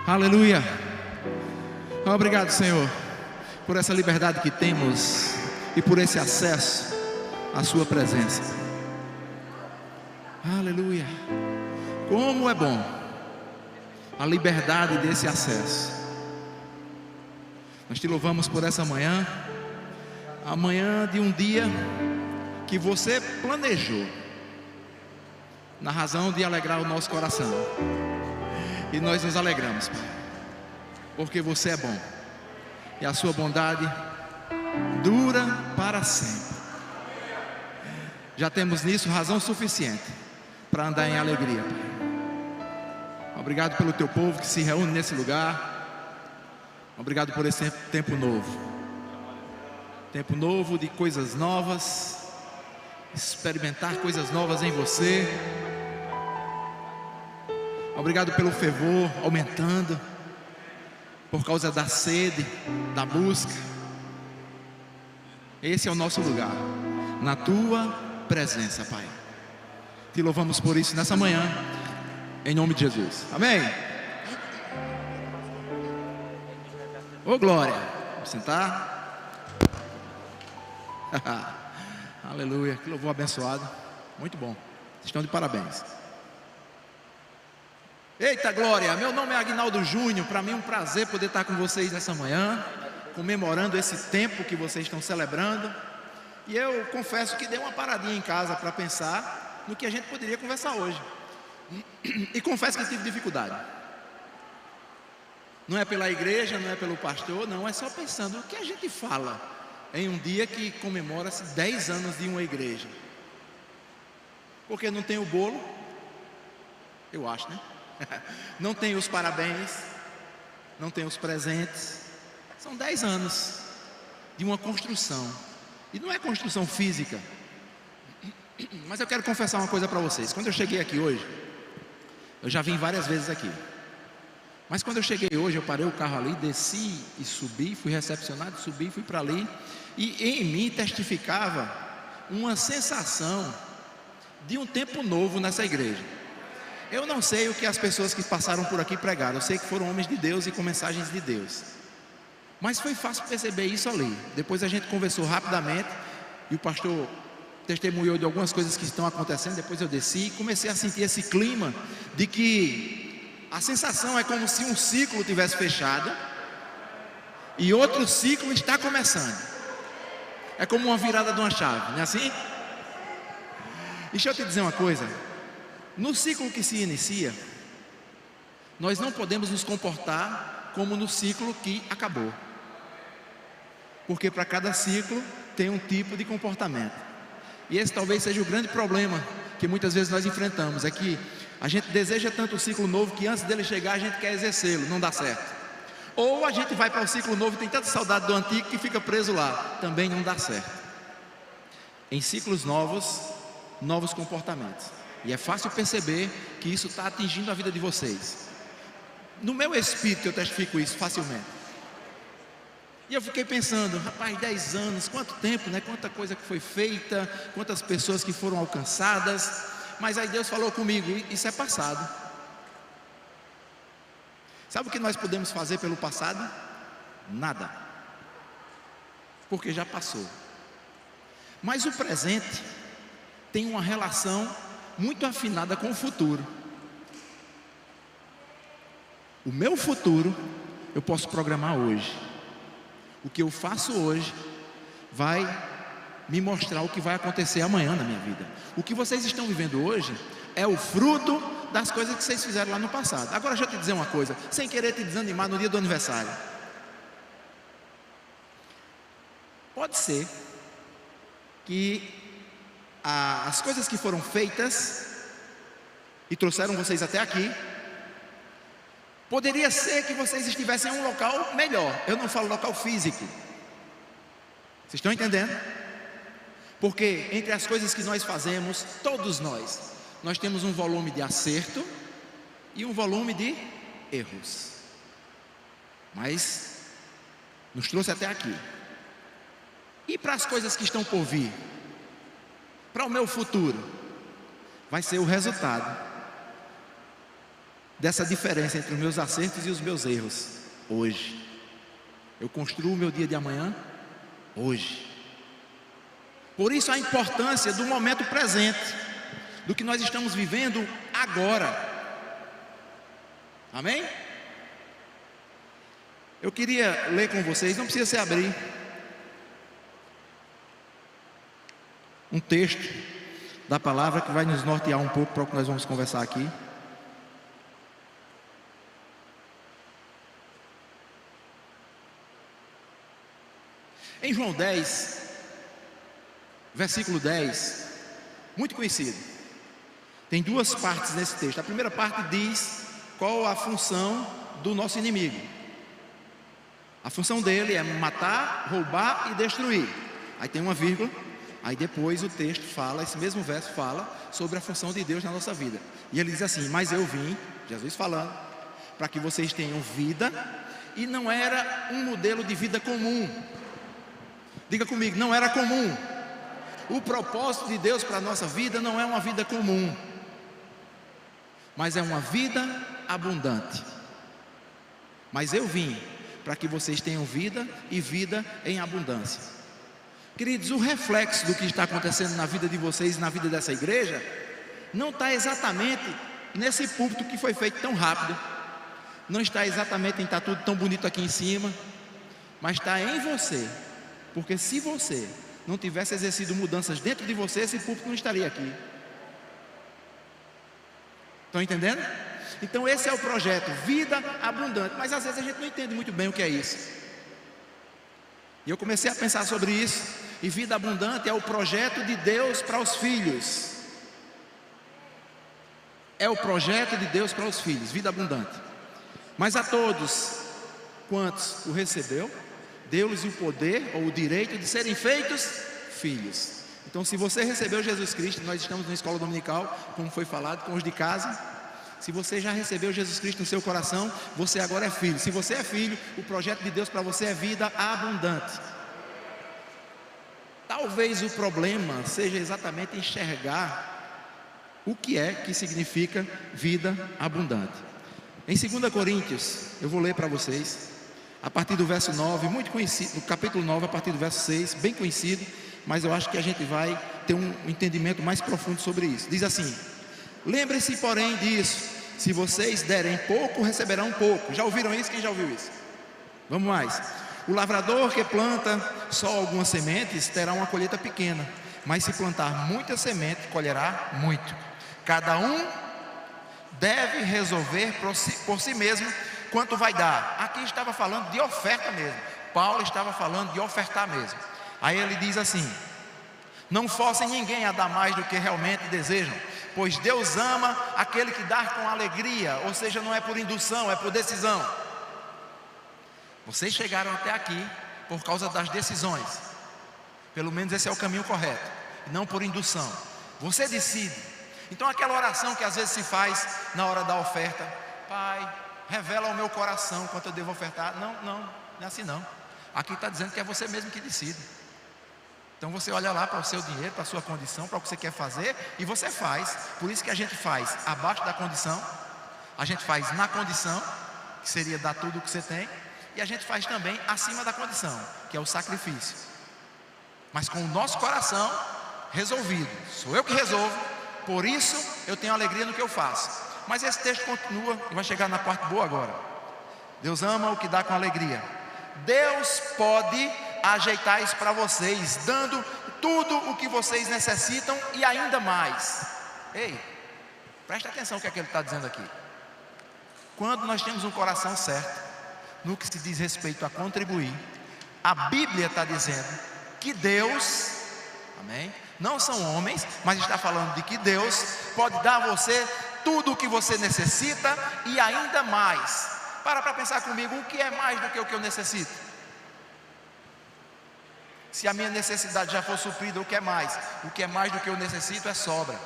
Aleluia. Obrigado, Senhor, por essa liberdade que temos e por esse acesso à sua presença. Aleluia. Como é bom a liberdade desse acesso. Nós te louvamos por essa manhã, a manhã de um dia que você planejou, na razão de alegrar o nosso coração. E nós nos alegramos, Pai, porque você é bom e a sua bondade dura para sempre. Já temos nisso razão suficiente para andar em alegria, Pai. Obrigado pelo teu povo que se reúne nesse lugar. Obrigado por esse tempo novo. Tempo novo de coisas novas, experimentar coisas novas em você. Obrigado pelo fervor aumentando, por causa da sede, da busca. Esse é o nosso lugar, na tua presença, Pai. Te louvamos por isso nessa manhã, em nome de Jesus. Amém. Ô glória. Vamos sentar. Aleluia, que louvor abençoado. Muito bom, vocês estão de parabéns. Eita glória, meu nome é Aguinaldo Júnior. Para mim é um prazer poder estar com vocês nessa manhã, comemorando esse tempo que vocês estão celebrando. E eu confesso que dei uma paradinha em casa para pensar no que a gente poderia conversar hoje. E confesso que tive dificuldade. Não é pela igreja, não é pelo pastor, não, é só pensando o que a gente fala em um dia que comemora-se 10 anos de uma igreja. Porque não tem o bolo, eu acho, né? Não tem os parabéns, não tem os presentes. São 10 anos de uma construção. E não é construção física. Mas eu quero confessar uma coisa para vocês. Quando eu cheguei aqui hoje, eu já vim várias vezes aqui, mas quando eu cheguei hoje, eu parei o carro ali, desci e subi, fui recepcionado, subi, fui para ali. E em mim testificava uma sensação de um tempo novo nessa igreja. Eu não sei o que as pessoas que passaram por aqui pregaram. Eu sei que foram homens de Deus e com mensagens de Deus, mas foi fácil perceber isso ali. Depois a gente conversou rapidamente e o pastor testemunhou de algumas coisas que estão acontecendo. Depois eu desci e comecei a sentir esse clima de que a sensação é como se um ciclo tivesse fechado e outro ciclo está começando. É como uma virada de uma chave, não é assim? Deixa eu te dizer uma coisa. No ciclo que se inicia, nós não podemos nos comportar como no ciclo que acabou, porque para cada ciclo tem um tipo de comportamento. E esse talvez seja o grande problema que muitas vezes nós enfrentamos, é que a gente deseja tanto o ciclo novo que antes dele chegar a gente quer exercê-lo, não dá certo. Ou a gente vai para o ciclo novo e tem tanta saudade do antigo que fica preso lá, também não dá certo. Em ciclos novos, novos comportamentos. E é fácil perceber que isso está atingindo a vida de vocês. No meu espírito eu testifico isso facilmente. E eu fiquei pensando, rapaz, 10 anos, quanto tempo, né? Quanta coisa que foi feita, quantas pessoas que foram alcançadas. Mas aí Deus falou comigo, isso é passado. Sabe o que nós podemos fazer pelo passado? Nada, porque já passou. Mas o presente tem uma relação muito afinada com o futuro. O meu futuro eu posso programar hoje. O que eu faço hoje vai me mostrar o que vai acontecer amanhã na minha vida. O que vocês estão vivendo hoje é o fruto das coisas que vocês fizeram lá no passado. Agora deixa eu te dizer uma coisa, sem querer te desanimar no dia do aniversário. Pode ser que as coisas que foram feitas e trouxeram vocês até aqui, poderia ser que vocês estivessem em um local melhor. Eu não falo local físico. Vocês estão entendendo? Porque entre as coisas que nós fazemos, todos nós temos um volume de acerto e um volume de erros. Mas nos trouxe até aqui. E para as coisas que estão por vir, para o meu futuro, vai ser o resultado dessa diferença entre os meus acertos e os meus erros hoje. Eu construo o meu dia de amanhã hoje. Por isso a importância do momento presente, do que nós estamos vivendo agora. Amém? Eu queria ler com vocês, não precisa se abrir, um texto da palavra que vai nos nortear um pouco para o que nós vamos conversar aqui. Em João 10, versículo 10, muito conhecido. Tem duas partes nesse texto. A primeira parte diz qual a função do nosso inimigo. A função dele é matar, roubar e destruir. Aí tem uma vírgula. Aí depois o texto fala, esse mesmo verso fala sobre a função de Deus na nossa vida. E ele diz assim: mas eu vim, Jesus falando, para que vocês tenham vida. E não era um modelo de vida comum. Diga comigo, não era comum. O propósito de Deus para a nossa vida não é uma vida comum, mas é uma vida abundante. Mas eu vim para que vocês tenham vida e vida em abundância. Queridos, o reflexo do que está acontecendo na vida de vocês e na vida dessa igreja não está exatamente nesse púlpito que foi feito tão rápido, não está exatamente em estar tudo tão bonito aqui em cima, mas está em você. Porque se você não tivesse exercido mudanças dentro de você, esse púlpito não estaria aqui. Estão entendendo? Então esse é o projeto, vida abundante. Mas às vezes a gente não entende muito bem o que é isso. E eu comecei a pensar sobre isso. E vida abundante é o projeto de Deus para os filhos. É o projeto de Deus para os filhos, vida abundante. Mas a todos quantos o recebeu, deu-lhes o poder ou o direito de serem feitos filhos. Então, se você recebeu Jesus Cristo, nós estamos na escola dominical, como foi falado, com os de casa. Se você já recebeu Jesus Cristo no seu coração, você agora é filho. Se você é filho, o projeto de Deus para você é vida abundante. Talvez o problema seja exatamente enxergar o que é que significa vida abundante. Em 2 Coríntios, eu vou ler para vocês, a partir do verso 9, muito conhecido, no capítulo 9, a partir do verso 6, bem conhecido, mas eu acho que a gente vai ter um entendimento mais profundo sobre isso. Diz assim: lembre-se, porém, disso: se vocês derem pouco, receberão pouco. Já ouviram isso? Quem já ouviu isso? Vamos mais. O lavrador que planta só algumas sementes terá uma colheita pequena, mas se plantar muita semente, colherá muito. Cada um deve resolver por si mesmo quanto vai dar. Aqui estava falando de oferta mesmo. Paulo estava falando de ofertar mesmo. Aí ele diz assim: não forcem ninguém a dar mais do que realmente desejam, pois Deus ama aquele que dá com alegria. Ou seja, não é por indução, é por decisão. Vocês chegaram até aqui por causa das decisões. Pelo menos esse é o caminho correto, não por indução. Você decide. Então aquela oração que às vezes se faz na hora da oferta: Pai, revela ao meu coração quanto eu devo ofertar. Não é assim não. Aqui está dizendo que é você mesmo que decide. Então você olha lá para o seu dinheiro, para a sua condição, para o que você quer fazer, e você faz. Por isso que a gente faz abaixo da condição, a gente faz na condição, que seria dar tudo o que você tem, e a gente faz também acima da condição, que é o sacrifício. Mas com o nosso coração resolvido. Sou eu que resolvo, por isso eu tenho alegria no que eu faço. Mas esse texto continua e vai chegar na parte boa agora. Deus ama o que dá com alegria. Deus pode ajeitar isso para vocês, dando tudo o que vocês necessitam e ainda mais. Ei, presta atenção no que é que ele está dizendo aqui. Quando nós temos um coração certo, no que se diz respeito a contribuir, a Bíblia está dizendo que Deus, amém, não são homens, mas está falando de que Deus pode dar a você tudo o que você necessita e ainda mais. Para pensar comigo, o que é mais do que o que eu necessito? Se a minha necessidade já for suprida, o que é mais? O que é mais do que eu necessito é sobra.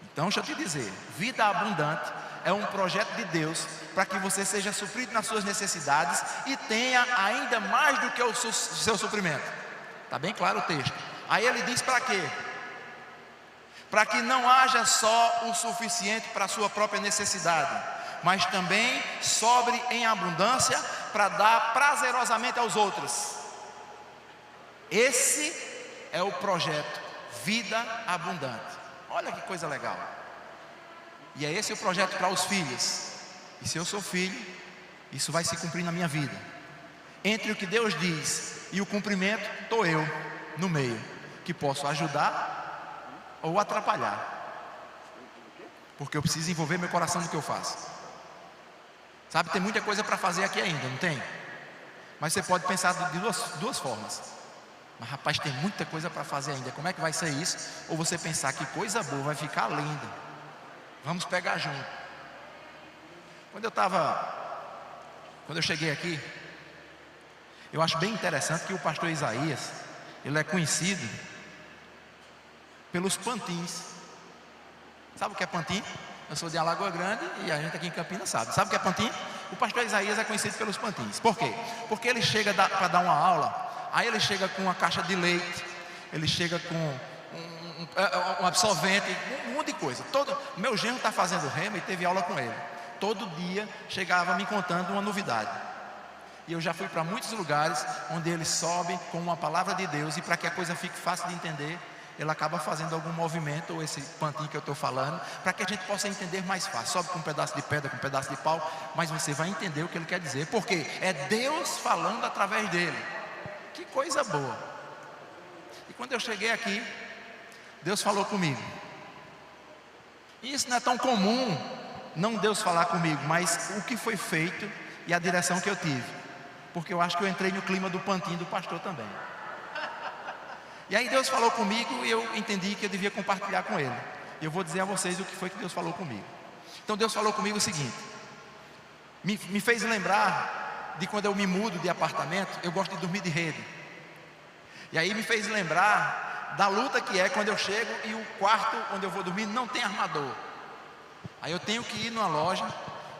Então deixa eu te dizer, vida abundante é um projeto de Deus para que você seja suprido nas suas necessidades e tenha ainda mais do que o seu suprimento. Está bem claro o texto. Aí ele diz para quê? para que não haja só o suficiente para a sua própria necessidade, mas também sobre em abundância para dar prazerosamente aos outros. Esse é o projeto Vida Abundante. Olha que coisa legal. E é esse o projeto para os filhos. E se eu sou filho, isso vai se cumprir na minha vida. Entre o que Deus diz e o cumprimento, estou eu no meio, que posso ajudar ou atrapalhar, porque eu preciso envolver meu coração no que eu faço. Sabe, tem muita coisa para fazer aqui ainda, não tem? Mas você pode pensar de duas formas. Mas rapaz, tem muita coisa para fazer ainda, como é que vai ser isso? Ou você pensar que coisa boa, vai ficar linda, vamos pegar junto. Quando eu cheguei aqui, eu acho bem interessante que o pastor Isaías, ele é conhecido pelos pantins. Sabe o que é pantim? Eu sou de Alagoa Grande e a gente aqui em Campinas sabe. Sabe o que é pantim? O pastor Isaías é conhecido pelos pantins. Por quê? Porque ele chega para dar uma aula, aí ele chega com uma caixa de leite, ele chega com um absorvente, um monte de coisa. Meu genro está fazendo rema e teve aula com ele. Todo dia chegava me contando uma novidade. E eu já fui para muitos lugares onde ele sobe com uma palavra de Deus, e para que a coisa fique fácil de entender, ele acaba fazendo algum movimento, ou esse pantinho que eu estou falando, para que a gente possa entender mais fácil. Sobe com um pedaço de pedra, com um pedaço de pau, mas você vai entender o que ele quer dizer, porque é Deus falando através dele. Que coisa boa. E quando eu cheguei aqui, Deus falou comigo. E isso não é tão comum, não Deus falar comigo, mas o que foi feito e a direção que eu tive, porque eu acho que eu entrei no clima do pantinho do pastor também. E aí Deus falou comigo e eu entendi que eu devia compartilhar com ele. E eu vou dizer a vocês o que foi que Deus falou comigo. Então Deus falou comigo o seguinte: me fez lembrar de quando eu me mudo de apartamento, eu gosto de dormir de rede. E aí me fez lembrar da luta que é quando eu chego e o quarto onde eu vou dormir não tem armador. Aí eu tenho que ir numa loja,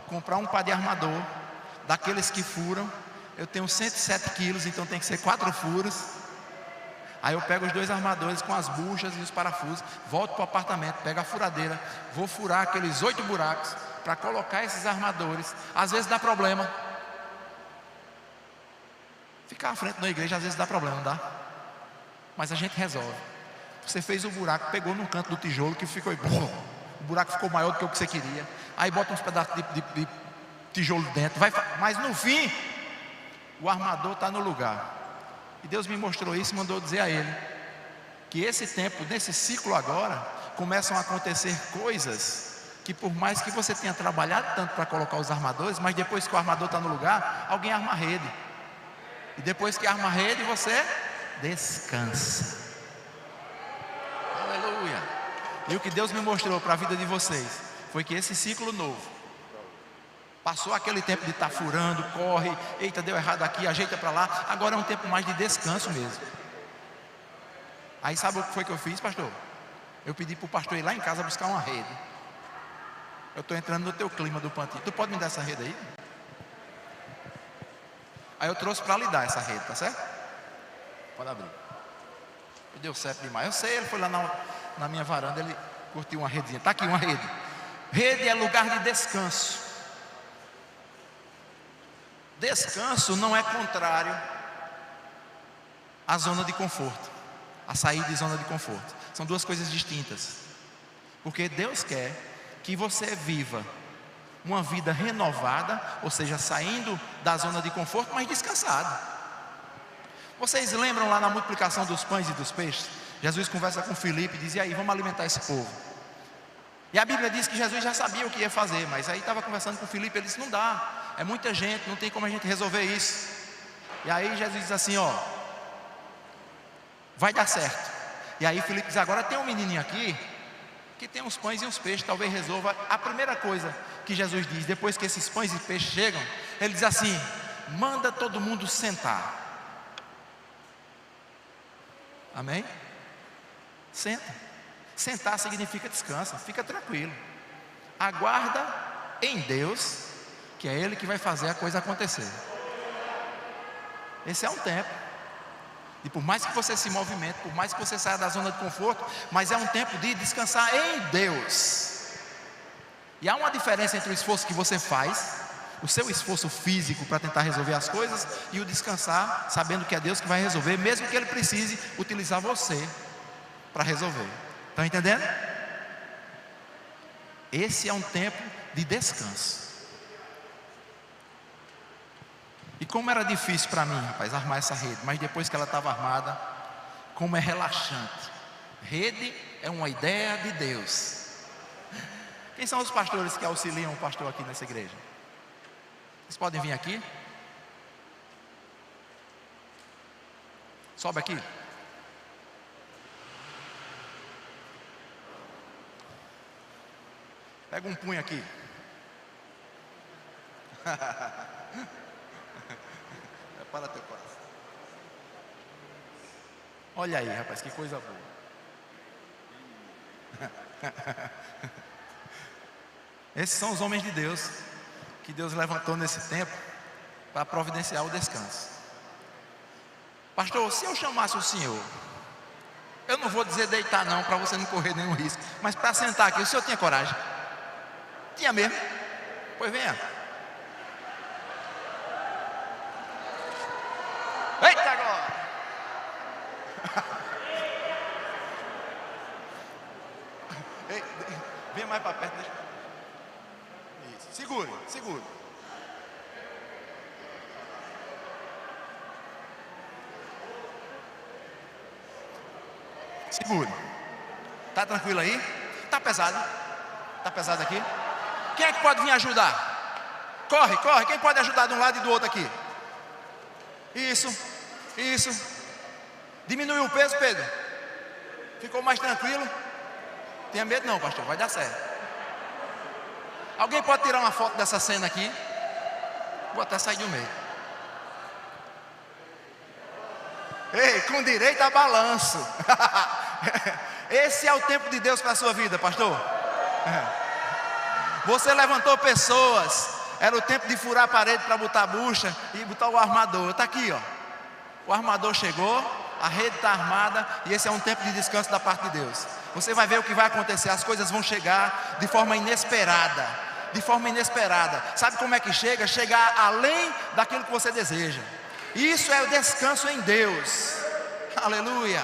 comprar um par de armador, daqueles que furam. Eu tenho 107 quilos, então tem que ser 4 furos. Aí eu pego os 2 armadores com as buchas e os parafusos, volto para o apartamento, pego a furadeira, vou furar aqueles 8 buracos para colocar esses armadores. Às vezes dá problema. Ficar à frente da igreja às vezes dá problema, não dá? Mas a gente resolve. Você fez o buraco, pegou num canto do tijolo que ficou, o buraco ficou maior do que o que você queria. Aí bota uns pedaços de tijolo dentro, mas no fim o armador está no lugar. E Deus me mostrou isso e mandou dizer a ele que esse tempo, nesse ciclo agora, começam a acontecer coisas que, por mais que você tenha trabalhado tanto para colocar os armadores, mas depois que o armador está no lugar, alguém arma a rede. E depois que arma a rede, você descansa. Aleluia. E o que Deus me mostrou para a vida de vocês foi que esse ciclo novo, passou aquele tempo de estar furando, corre, eita, deu errado aqui, ajeita para lá. Agora é um tempo mais de descanso mesmo. Aí sabe o que foi que eu fiz, pastor? Eu pedi para o pastor ir lá em casa buscar uma rede. Eu estou entrando no teu clima do pantinho. Tu pode me dar essa rede aí? Aí eu trouxe para lhe dar essa rede, tá certo? Pode abrir. Deu certo demais. Eu sei, ele foi lá na minha varanda, ele curtiu uma redinha. Está aqui uma rede. Rede é lugar de descanso. Descanso não é contrário à zona de conforto, a sair de zona de conforto. São duas coisas distintas. Porque Deus quer que você viva uma vida renovada, ou seja, saindo da zona de conforto, mas descansado. Vocês lembram lá na multiplicação dos pães e dos peixes? Jesus conversa com Filipe e diz: e aí, vamos alimentar esse povo. E a Bíblia diz que Jesus já sabia o que ia fazer, mas aí estava conversando com Filipe, ele disse: não dá, é muita gente, não tem como a gente resolver isso. E aí Jesus diz assim: ó, vai dar certo. E aí Filipe diz: agora tem um menininho aqui que tem uns pães e uns peixes, talvez resolva. A primeira coisa que Jesus diz, depois que esses pães e peixes chegam, ele diz assim: manda todo mundo sentar. Amém? Senta. Sentar significa descansa, fica tranquilo. Aguarda em Deus, que é Ele que vai fazer a coisa acontecer. Esse é um tempo E por mais que você se movimente, por mais que você saia da zona de conforto, mas é um tempo de descansar em Deus. E há uma diferença entre o esforço que você faz, o seu esforço físico para tentar resolver as coisas, e o descansar sabendo que é Deus que vai resolver, mesmo que Ele precise utilizar você para resolver. Estão entendendo? Esse é um tempo de descanso. E como era difícil para mim, rapaz, armar essa rede, mas depois que ela estava armada, como é relaxante. Rede é uma ideia de Deus. Quem são os pastores que auxiliam o pastor aqui nessa igreja? Vocês podem vir aqui? Sobe aqui. Pega um punho aqui. Para teu coração. Olha aí, rapaz, que coisa boa. Esses são os homens de Deus que Deus levantou nesse tempo para providenciar o descanso. Pastor, se eu chamasse o senhor, eu não vou dizer deitar não, para você não correr nenhum risco, mas para sentar aqui, o senhor tinha coragem? Tinha mesmo? Pois venha. Eita agora! Ei, vem mais para perto. Deixa. Isso. Segure, segure. Segure. Tá tranquilo aí? Tá pesado? Tá pesado aqui? Quem é que pode vir ajudar? Corre, corre. Quem pode ajudar de um lado e do outro aqui? Isso, isso. Diminuiu o peso, Pedro? Ficou mais tranquilo? Tenha medo não, pastor, vai dar certo. Alguém pode tirar uma foto dessa cena aqui? Vou até sair do meio. Ei, com direito a balanço. Esse é o tempo de Deus para a sua vida, pastor. Você levantou pessoas. Era o tempo de furar a parede para botar a bucha e botar o armador. Está aqui, ó. O armador chegou, a rede está armada, e esse é um tempo de descanso da parte de Deus. Você vai ver o que vai acontecer. As coisas vão chegar de forma inesperada. De forma inesperada. Sabe como é que chega? Chegar além daquilo que você deseja. Isso é o descanso em Deus. Aleluia,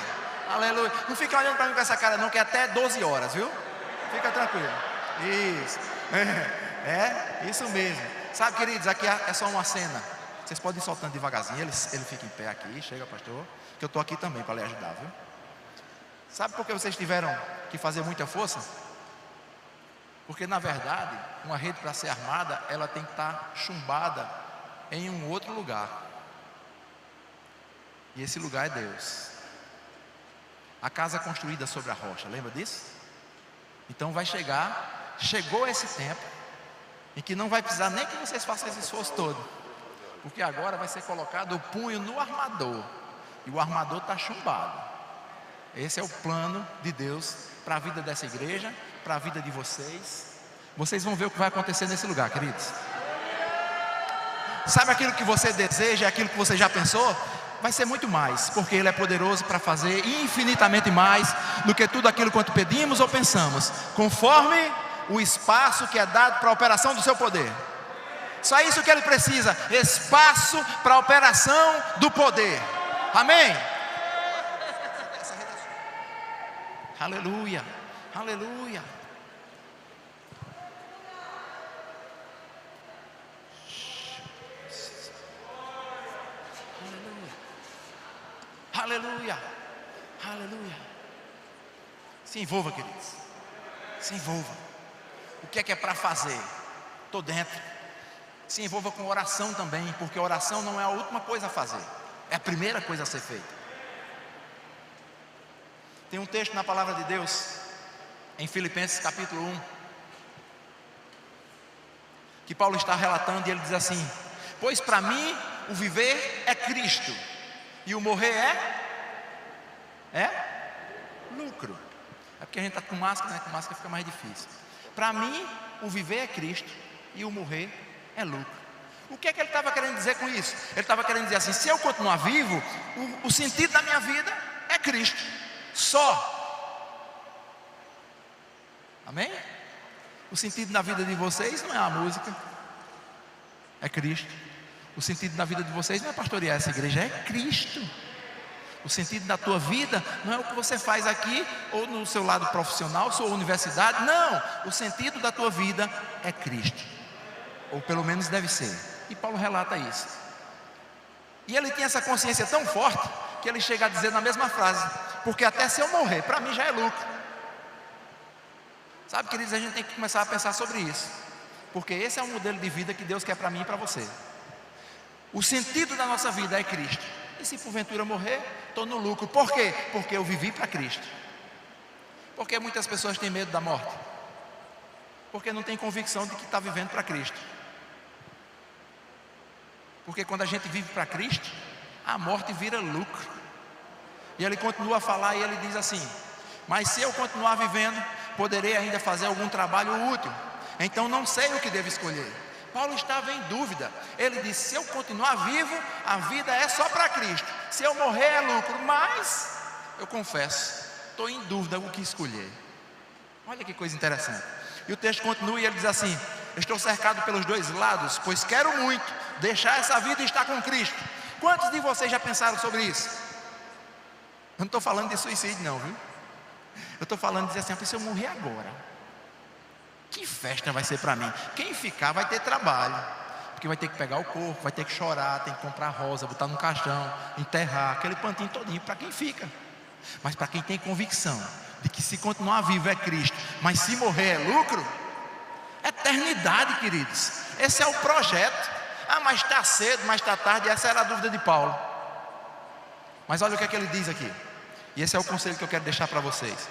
aleluia. Não fica olhando para mim com essa cara não, que é até 12 horas, viu? Fica tranquilo. Isso. Isso mesmo. Sabe, queridos, aqui é só uma cena. Vocês podem ir soltando devagarzinho. Ele fica em pé aqui. Chega, pastor, que eu estou aqui também para lhe ajudar, viu? Sabe por que vocês tiveram que fazer muita força? Porque na verdade, uma rede para ser armada, ela tem que estar chumbada em um outro lugar. E esse lugar é Deus. A casa é construída sobre a rocha, lembra disso? Então chegou esse tempo em que não vai precisar nem que vocês façam esse esforço todo, porque agora vai ser colocado o punho no armador, e o armador está chumbado. Esse é o plano de Deus para a vida dessa igreja, para a vida de vocês. Vocês vão ver o que vai acontecer nesse lugar, queridos. Sabe aquilo que você deseja, aquilo que você já pensou? Vai ser muito mais, porque Ele é poderoso para fazer infinitamente mais do que tudo aquilo quanto pedimos ou pensamos, conforme o espaço que é dado para a operação do seu poder. Só isso que Ele precisa, espaço para a operação do poder. Amém? Aleluia, aleluia. Aleluia, aleluia. Se envolva, queridos. Se envolva. O que é para fazer? Estou dentro. Se envolva com oração também, porque oração não é a última coisa a fazer, é a primeira coisa a ser feita. Tem um texto na palavra de Deus, em Filipenses capítulo 1, que Paulo está relatando, e ele diz assim: pois para mim o viver é Cristo, e o morrer é lucro. É porque a gente está com máscara, né? Com máscara fica mais difícil. Para mim o viver é Cristo, e o morrer é lucro. O que é que ele estava querendo dizer com isso? Ele estava querendo dizer assim: se eu continuar vivo, o sentido da minha vida é Cristo, só. Amém? O sentido da vida de vocês não é a música, é Cristo. O sentido da vida de vocês não é pastorear essa igreja, é Cristo. O sentido da tua vida não é o que você faz aqui, ou no seu lado profissional, sua universidade, não. O sentido da tua vida é Cristo, ou pelo menos deve ser. E Paulo relata isso. E ele tinha essa consciência tão forte, que ele chega a dizer na mesma frase: porque até se eu morrer, para mim já é lucro. Sabe, queridos, a gente tem que começar a pensar sobre isso, porque esse é o modelo de vida que Deus quer para mim e para você. O sentido da nossa vida é Cristo. E se porventura morrer, estou no lucro. Por quê? Porque eu vivi para Cristo. Porque muitas pessoas têm medo da morte? Porque não tem convicção de que está vivendo para Cristo. Porque quando a gente vive para Cristo, a morte vira lucro. E ele continua a falar, e ele diz assim: mas se eu continuar vivendo, poderei ainda fazer algum trabalho útil. Então não sei o que devo escolher. Paulo estava em dúvida. Ele disse: se eu continuar vivo, a vida é só para Cristo. Se eu morrer é lucro. Mas, eu confesso, estou em dúvida o que escolher. Olha que coisa interessante. E o texto continua e ele diz assim: estou cercado pelos dois lados, pois quero muito deixar essa vida e estar com Cristo. Quantos de vocês já pensaram sobre isso? Eu não estou falando de suicídio não, viu? Eu estou falando de dizer assim: se eu morrer agora, que festa vai ser para mim? Quem ficar vai ter trabalho, porque vai ter que pegar o corpo, vai ter que chorar, tem que comprar rosa, botar no caixão, enterrar, aquele pantinho todinho para quem fica. Mas para quem tem convicção de que se continuar vivo é Cristo, mas se morrer é lucro, eternidade, queridos. Esse é o projeto. Ah, mas está cedo, mas está tarde. Essa era a dúvida de Paulo. Mas olha o que é que ele diz aqui, e esse é o conselho que eu quero deixar para vocês.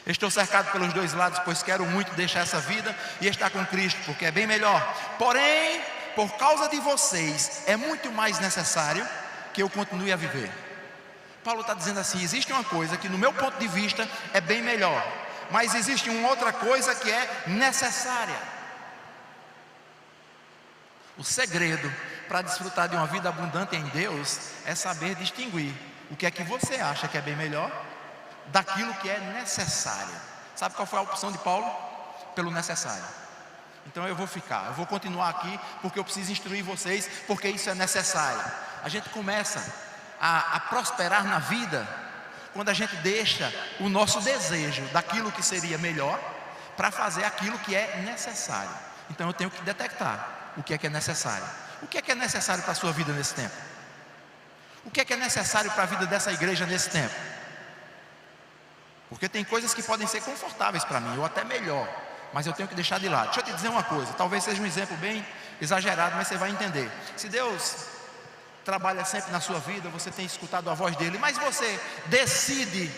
Estou cercado pelos dois lados, pois quero muito deixar essa vida e estar com Cristo, porque é bem melhor. Porém, por causa de vocês, é muito mais necessário que eu continue a viver. Paulo está dizendo assim: existe uma coisa que no meu ponto de vista é bem melhor, mas existe uma outra coisa que é necessária. O segredo para desfrutar de uma vida abundante em Deus é saber distinguir o que é que você acha que é bem melhor daquilo que é necessário. Sabe qual foi a opção de Paulo? Pelo necessário. Então eu vou continuar aqui, porque eu preciso instruir vocês, porque isso é necessário. A gente começa a prosperar na vida quando a gente deixa o nosso desejo daquilo que seria melhor para fazer aquilo que é necessário. Então eu tenho que detectar o que é necessário. O que é necessário para a sua vida nesse tempo? O que é necessário para a vida dessa igreja nesse tempo? Porque tem coisas que podem ser confortáveis para mim, ou até melhor, mas eu tenho que deixar de lado. Deixa eu te dizer uma coisa, talvez seja um exemplo bem exagerado, mas você vai entender. Se Deus trabalha sempre na sua vida, você tem escutado a voz dele, mas você decide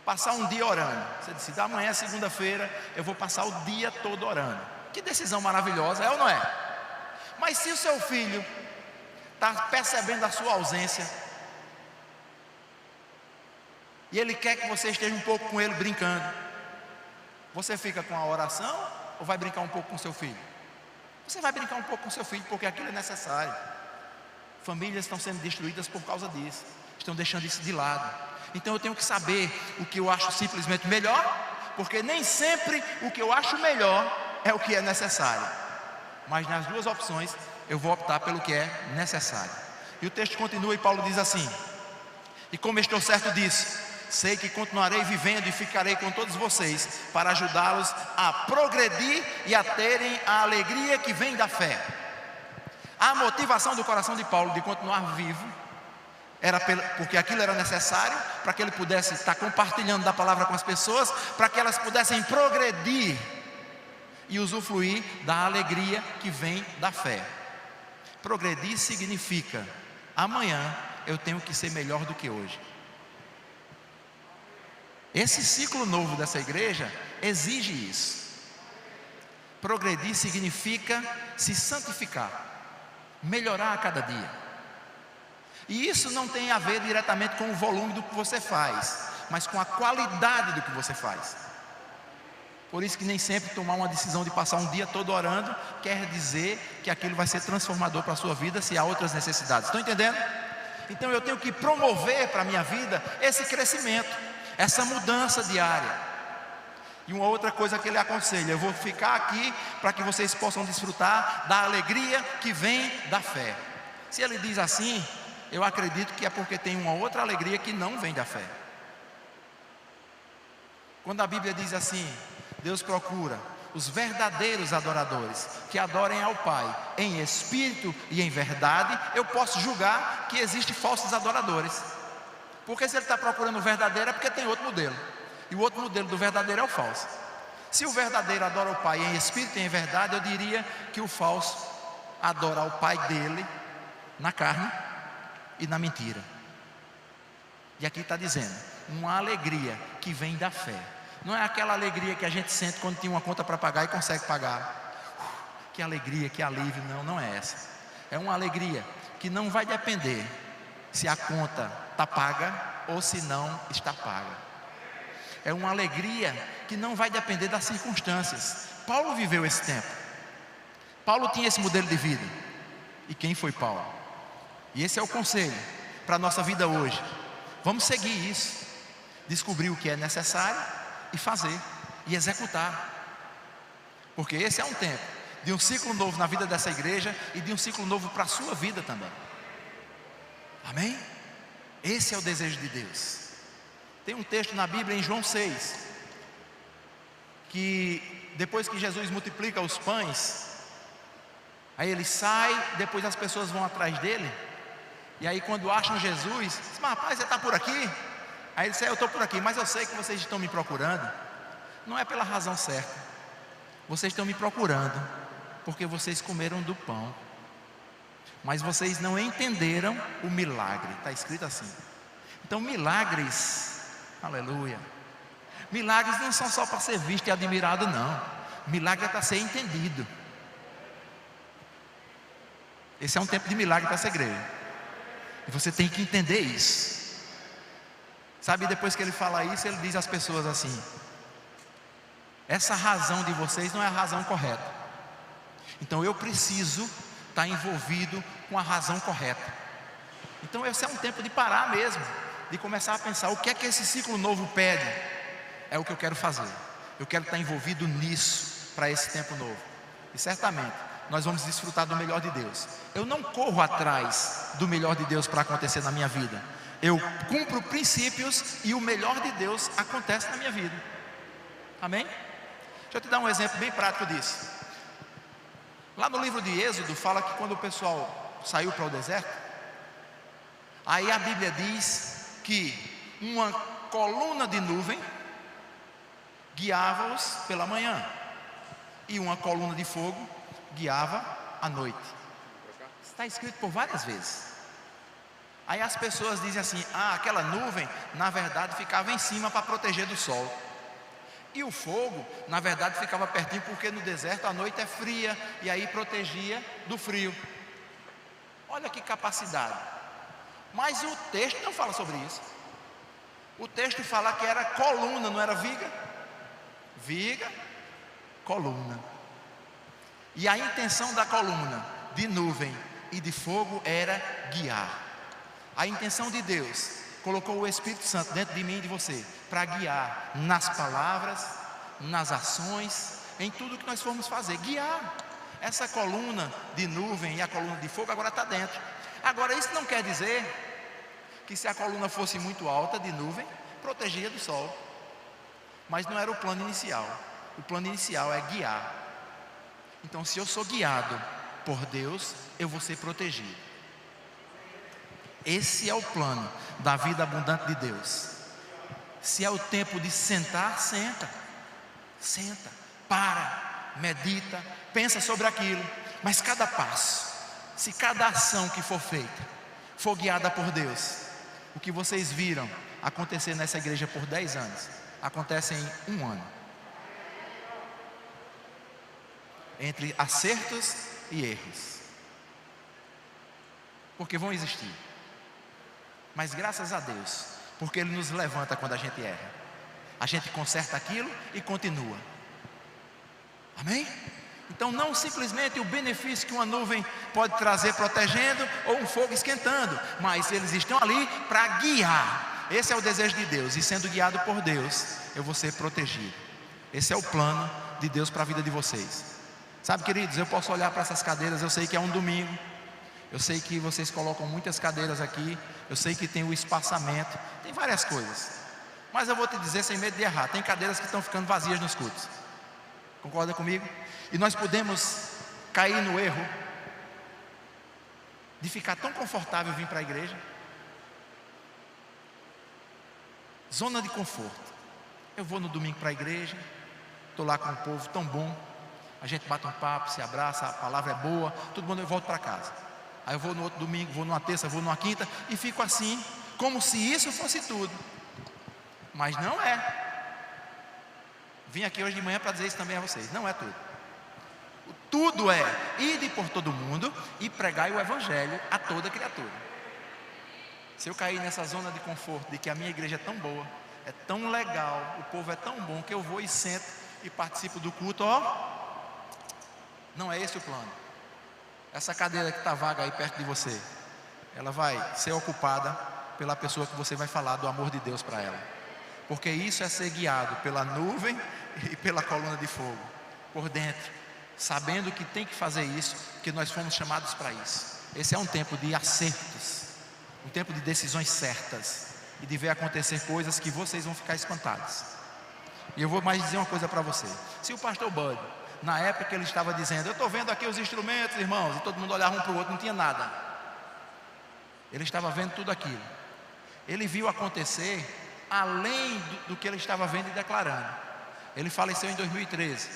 passar um dia orando. Você decide: amanhã, segunda-feira, eu vou passar o dia todo orando. Que decisão maravilhosa, é ou não é? Mas se o seu filho está percebendo a sua ausência, e ele quer que você esteja um pouco com ele brincando, você fica com a oração ou vai brincar um pouco com seu filho? Você vai brincar um pouco com seu filho, porque aquilo é necessário. Famílias estão sendo destruídas por causa disso, estão deixando isso de lado. Então eu tenho que saber o que eu acho simplesmente melhor, porque nem sempre o que eu acho melhor é o que é necessário. Mas nas duas opções eu vou optar pelo que é necessário. E o texto continua e Paulo diz assim: e como estou certo disso, sei que continuarei vivendo e ficarei com todos vocês para ajudá-los a progredir e a terem a alegria que vem da fé. A motivação do coração de Paulo de continuar vivo era porque aquilo era necessário para que ele pudesse estar compartilhando da palavra com as pessoas, para que elas pudessem progredir e usufruir da alegria que vem da fé. Progredir significa: amanhã eu tenho que ser melhor do que hoje. Esse ciclo novo dessa igreja exige isso. Progredir significa se santificar, melhorar a cada dia. E isso não tem a ver diretamente com o volume do que você faz, mas com a qualidade do que você faz. Por isso que nem sempre tomar uma decisão de passar um dia todo orando quer dizer que aquilo vai ser transformador para a sua vida, se há outras necessidades. Estão entendendo? Então eu tenho que promover para a minha vida esse crescimento, essa mudança diária. E uma outra coisa que ele aconselha: eu vou ficar aqui para que vocês possam desfrutar da alegria que vem da fé. Se ele diz assim, eu acredito que é porque tem uma outra alegria que não vem da fé. Quando a Bíblia diz assim: Deus procura os verdadeiros adoradores que adorem ao Pai em espírito e em verdade, eu posso julgar que existem falsos adoradores. Porque se ele está procurando o verdadeiro é porque tem outro modelo, e o outro modelo do verdadeiro é o falso. Se o verdadeiro adora o Pai em espírito e em verdade, eu diria que o falso adora o Pai dele na carne e na mentira. E aqui está dizendo, uma alegria que vem da fé. Não é aquela alegria que a gente sente quando tem uma conta para pagar e consegue pagar. Que alegria, que alívio. Não, não é essa. É uma alegria que não vai depender se a conta está paga ou se não está paga. É uma alegria que não vai depender das circunstâncias. Paulo viveu esse tempo. Paulo tinha esse modelo de vida. E quem foi Paulo? E esse é o conselho para a nossa vida hoje. Vamos seguir isso. Descobrir o que é necessário e fazer, e executar. Porque esse é um tempo de um ciclo novo na vida dessa igreja e de um ciclo novo para a sua vida também. Amém? Esse é o desejo de Deus. Tem um texto na Bíblia em João 6, que depois que Jesus multiplica os pães, aí ele sai, depois as pessoas vão atrás dele, e aí quando acham Jesus, diz: mas rapaz, você está por aqui? Aí ele disse: eu estou por aqui, mas eu sei que vocês estão me procurando, não é pela razão certa. Vocês estão me procurando porque vocês comeram do pão, mas vocês não entenderam o milagre. Está escrito assim. Então milagres, aleluia, milagres não são só para ser visto e admirado, não. Milagre é para ser entendido. Esse é um tempo de milagre para essa igreja, e você tem que entender isso. Sabe, depois que ele fala isso, ele diz às pessoas assim: essa razão de vocês não é a razão correta. Então eu preciso estar envolvido com a razão correta. Então esse é um tempo de parar mesmo, de começar a pensar: o que é que esse ciclo novo pede? É o que eu quero fazer. Eu quero estar envolvido nisso para esse tempo novo. E certamente nós vamos desfrutar do melhor de Deus. Eu não corro atrás do melhor de Deus para acontecer na minha vida. Eu cumpro princípios e o melhor de Deus acontece na minha vida. Amém? Deixa eu te dar um exemplo bem prático disso. Lá no livro de Êxodo fala que quando o pessoal saiu para o deserto, aí a Bíblia diz que uma coluna de nuvem guiava-os pela manhã e uma coluna de fogo guiava à noite. Está escrito por várias vezes. Aí as pessoas dizem assim: aquela nuvem na verdade ficava em cima para proteger do sol, e o fogo na verdade ficava pertinho porque no deserto a noite é fria e aí protegia do frio. Olha que capacidade. Mas o texto não fala sobre isso. O texto fala que era coluna, não era viga. Viga, coluna. E a intenção da coluna de nuvem e de fogo era guiar. A intenção de Deus colocou o Espírito Santo dentro de mim e de você para guiar nas palavras, nas ações, em tudo que nós formos fazer. Guiar. Essa coluna de nuvem e a coluna de fogo agora está dentro. Agora isso não quer dizer que se a coluna fosse muito alta de nuvem, protegia do sol. Mas não era o plano inicial. O plano inicial é guiar. Então se eu sou guiado por Deus, eu vou ser protegido. Esse é o plano da vida abundante de Deus. Se é o tempo de sentar, senta. Senta, para, medita, pensa sobre aquilo. Mas cada passo, se cada ação que for feita for guiada por Deus, o que vocês viram acontecer nessa igreja por 10 anos, acontece em 1 ano. Entre acertos e erros. Porque vão existir. Mas graças a Deus, porque Ele nos levanta quando a gente erra. A gente conserta aquilo e continua. Amém? Então não simplesmente o benefício que uma nuvem pode trazer protegendo, ou um fogo esquentando, mas eles estão ali para guiar. Esse é o desejo de Deus, e sendo guiado por Deus, eu vou ser protegido. Esse é o plano de Deus para a vida de vocês. Sabe, queridos, eu posso olhar para essas cadeiras, eu sei que é um domingo, eu sei que vocês colocam muitas cadeiras aqui, eu sei que tem o espaçamento, tem várias coisas, mas eu vou te dizer sem medo de errar, tem cadeiras que estão ficando vazias nos cultos. Concorda comigo? E nós podemos cair no erro de ficar tão confortável vir para a igreja. Zona de conforto. Eu vou no domingo para a igreja, estou lá com o povo tão bom, a gente bate um papo, se abraça, a palavra é boa, tudo bom, eu volto para casa. Aí eu vou no outro domingo, vou numa terça, vou numa quinta, e fico assim, como se isso fosse tudo. Mas não é. Vim aqui hoje de manhã para dizer isso também a vocês, não é tudo. Tudo é: ide por todo mundo e pregai o evangelho a toda criatura. Se eu cair nessa zona de conforto de que a minha igreja é tão boa, é tão legal, o povo é tão bom, que eu vou e sento e participo do culto, não é esse o plano. Essa cadeira que está vaga aí perto de você, ela vai ser ocupada pela pessoa que você vai falar do amor de Deus para ela, porque isso é ser guiado pela nuvem e pela coluna de fogo, por dentro, sabendo que tem que fazer isso, que nós fomos chamados para isso. Esse é um tempo de acertos, um tempo de decisões certas, e de ver acontecer coisas que vocês vão ficar espantados. E eu vou mais dizer uma coisa para você. Se o pastor Bud, na época ele estava dizendo: eu estou vendo aqui os instrumentos, irmãos, e todo mundo olhava um para o outro, não tinha nada. Ele estava vendo tudo aquilo. Ele viu acontecer além do que ele estava vendo e declarando. Ele faleceu em 2013.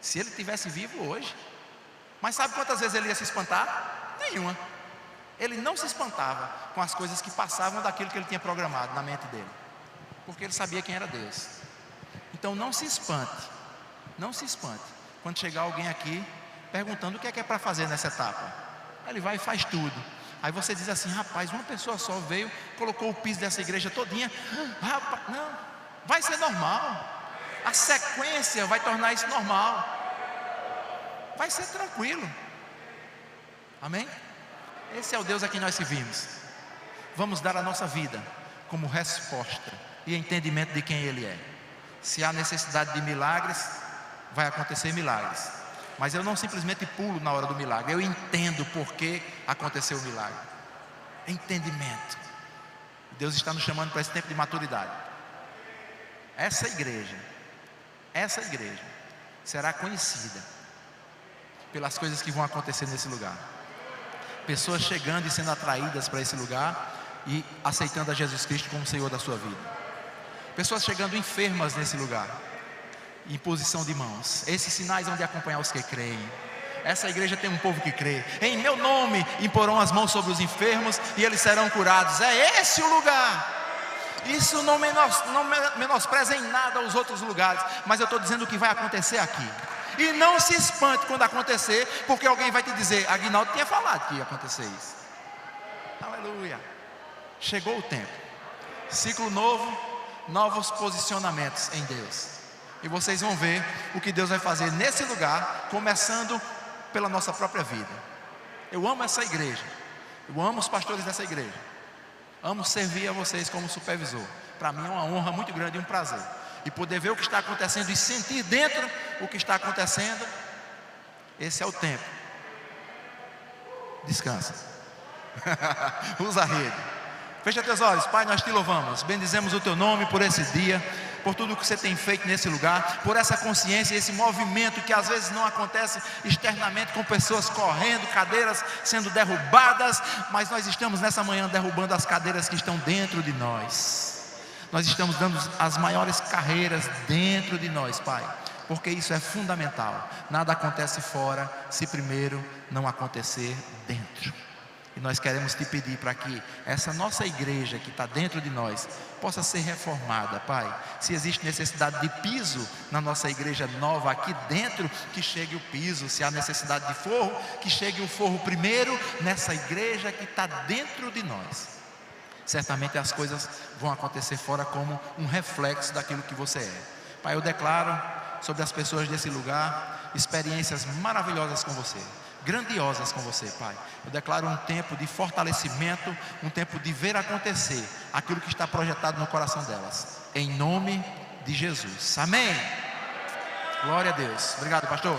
Se ele tivesse vivo hoje, mas sabe quantas vezes ele ia se espantar? Nenhuma. Ele não se espantava com as coisas que passavam daquilo que ele tinha programado na mente dele, porque ele sabia quem era Deus. Então não se espante, não se espante quando chegar alguém aqui perguntando o que é para fazer nessa etapa. Aí ele vai e faz tudo. Aí você diz assim: rapaz, uma pessoa só veio, colocou o piso dessa igreja todinha. Rapaz, não, vai ser normal. A sequência vai tornar isso normal. Vai ser tranquilo. Amém? Esse é o Deus a quem nós servimos. Vamos dar a nossa vida como resposta e entendimento de quem Ele é. Se há necessidade de milagres, vai acontecer milagres. Mas eu não simplesmente pulo na hora do milagre, eu entendo por que aconteceu o milagre. Entendimento. Deus está nos chamando para esse tempo de maturidade. Essa igreja será conhecida pelas coisas que vão acontecer nesse lugar. Pessoas chegando e sendo atraídas para esse lugar e aceitando a Jesus Cristo como Senhor da sua vida. Pessoas chegando enfermas nesse lugar, em posição de mãos. Esses sinais vão de acompanhar os que creem. Essa igreja tem um povo que crê. Em meu nome imporão as mãos sobre os enfermos e eles serão curados. É esse o lugar. Isso não menospreza em nada os outros lugares, mas eu estou dizendo o que vai acontecer aqui. E não se espante quando acontecer, porque alguém vai te dizer: Aguinaldo tinha falado que ia acontecer isso. Aleluia. Chegou o tempo. Ciclo novo, novos posicionamentos em Deus. E vocês vão ver o que Deus vai fazer nesse lugar, começando pela nossa própria vida. Eu amo essa igreja. Eu amo os pastores dessa igreja. Amo servir a vocês como supervisor. Para mim é uma honra muito grande e um prazer. E poder ver o que está acontecendo e sentir dentro o que está acontecendo. Esse é o tempo. Descansa. Usa a rede. Fecha teus olhos. Pai, nós te louvamos, bendizemos o teu nome por esse dia, por tudo que você tem feito nesse lugar, por essa consciência, esse movimento que às vezes não acontece externamente, com pessoas correndo, cadeiras sendo derrubadas, mas nós estamos nessa manhã derrubando as cadeiras que estão dentro de nós. Nós estamos dando as maiores carreiras dentro de nós, Pai, porque isso é fundamental. Nada acontece fora se primeiro não acontecer dentro. E nós queremos te pedir para que essa nossa igreja que está dentro de nós possa ser reformada, Pai. Se existe necessidade de piso na nossa igreja nova aqui dentro, que chegue o piso. Se há necessidade de forro, que chegue o forro primeiro nessa igreja que está dentro de nós. Certamente as coisas vão acontecer fora como um reflexo daquilo que você é. Pai, eu declaro sobre as pessoas desse lugar experiências maravilhosas com você, grandiosas com você, Pai. Eu declaro um tempo de fortalecimento, um tempo de ver acontecer aquilo que está projetado no coração delas, em nome de Jesus, amém. Glória a Deus. Obrigado, pastor.